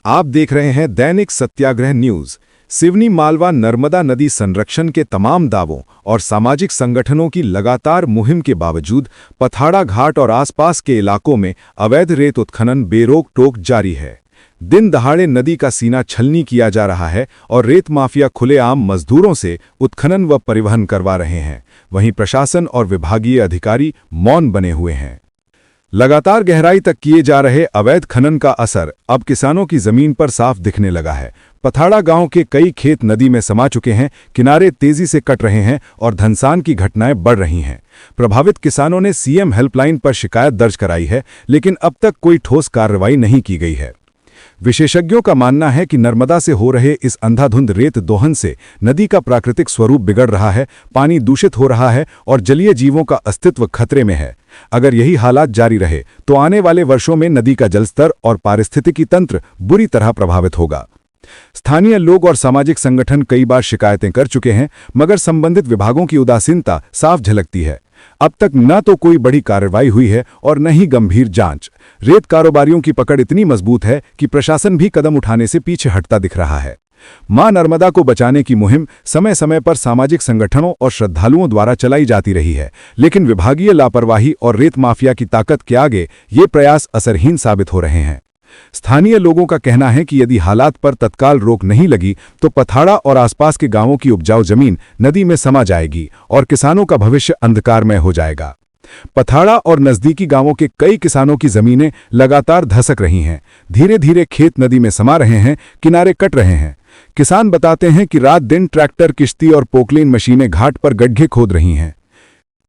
आप देख रहे हैं दैनिक सत्याग्रह न्यूज। सिवनी मालवा नर्मदा नदी संरक्षण के तमाम दावों और सामाजिक संगठनों की लगातार मुहिम के बावजूद पथाड़ा घाट और आसपास के इलाकों में अवैध रेत उत्खनन बेरोक टोक जारी है। दिन दहाड़े नदी का सीना छलनी किया जा रहा है और रेत माफिया खुलेआम मजदूरों से उत्खनन व परिवहन करवा रहे हैं। वहीं प्रशासन और विभागीय अधिकारी मौन बने हुए हैं। लगातार गहराई तक किए जा रहे अवैध खनन का असर अब किसानों की जमीन पर साफ दिखने लगा है। पथाड़ा गांव के कई खेत नदी में समा चुके हैं, किनारे तेजी से कट रहे हैं और धंसान की घटनाएं बढ़ रही हैं। प्रभावित किसानों ने सीएम हेल्पलाइन पर शिकायत दर्ज कराई है, लेकिन अब तक कोई ठोस कार्रवाई नहीं की गई है। विशेषज्ञों का मानना है कि नर्मदा से हो रहे इस अंधाधुंध रेत दोहन से नदी का प्राकृतिक स्वरूप बिगड़ रहा है, पानी दूषित हो रहा है और जलीय जीवों का अस्तित्व खतरे में है। अगर यही हालात जारी रहे तो आने वाले वर्षों में नदी का जलस्तर और पारिस्थितिकी तंत्र बुरी तरह प्रभावित होगा। स्थानीय लोग और सामाजिक संगठन कई बार शिकायतें कर चुके हैं, मगर संबंधित विभागों की उदासीनता साफ झलकती है। अब तक न तो कोई बड़ी कार्रवाई हुई है और न ही गंभीर जांच। रेत कारोबारियों की पकड़ इतनी मजबूत है कि प्रशासन भी कदम उठाने से पीछे हटता दिख रहा है। मां नर्मदा को बचाने की मुहिम समय समय पर सामाजिक संगठनों और श्रद्धालुओं द्वारा चलाई जाती रही है, लेकिन विभागीय लापरवाही और रेत माफिया की ताकत के आगे ये प्रयास असरहीन साबित हो रहे हैं। स्थानीय लोगों का कहना है कि यदि हालात पर तत्काल रोक नहीं लगी तो पथाड़ा और आसपास के गांवों की उपजाऊ जमीन नदी में समा जाएगी और किसानों का भविष्य अंधकारमय हो जाएगा। पथाड़ा और नजदीकी गांवों के कई किसानों की जमीनें लगातार धसक रही हैं। धीरे धीरे खेत नदी में समा रहे हैं, किनारे कट रहे हैं। किसान बताते हैं कि रात दिन ट्रैक्टर, किश्ती और पोकलेन मशीनें घाट पर गड्ढे खोद रही हैं।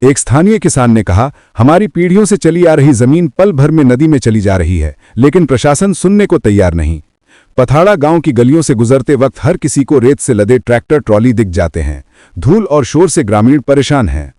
एक स्थानीय किसान ने कहा, हमारी पीढ़ियों से चली आ रही जमीन पल भर में नदी में चली जा रही है, लेकिन प्रशासन सुनने को तैयार नहीं। पथाड़ा गांव की गलियों से गुजरते वक्त हर किसी को रेत से लदे ट्रैक्टर ट्रॉली दिख जाते हैं। धूल और शोर से ग्रामीण परेशान हैं।